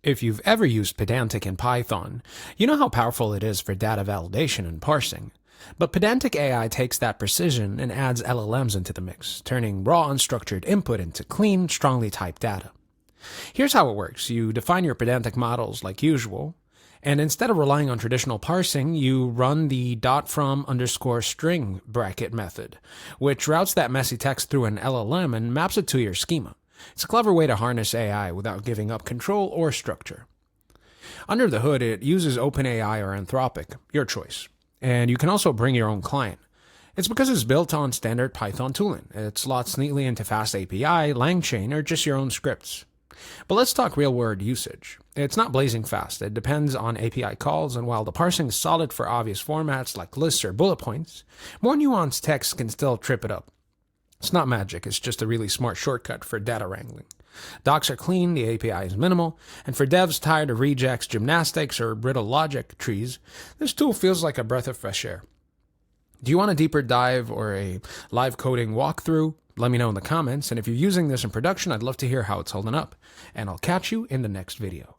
If you've ever used Pydantic in Python, you know how powerful it is for data validation and parsing. But Pydantic AI takes that precision and adds LLMs into the mix, turning raw unstructured input into clean, strongly typed data. Here's how it works. You define your Pydantic models like usual, and instead of relying on traditional parsing, you run the .from_string bracket method, which routes that messy text through an LLM and maps it to your schema. It's a clever way to harness AI without giving up control or structure. Under the hood, it uses OpenAI or Anthropic, your choice. And you can also bring your own client. It's because it's built on standard Python tooling. It slots neatly into Fast API, LangChain, or just your own scripts. But let's talk real-world usage. It's not blazing fast. It depends on API calls, and while the parsing is solid for obvious formats like lists or bullet points, more nuanced text can still trip it up. It's not magic, it's just a really smart shortcut for data wrangling. Docs are clean, the API is minimal, and for devs tired of regex, gymnastics, or brittle logic trees, this tool feels like a breath of fresh air. Do you want a deeper dive or a live coding walkthrough? Let me know in the comments, and if you're using this in production, I'd love to hear how it's holding up. And I'll catch you in the next video.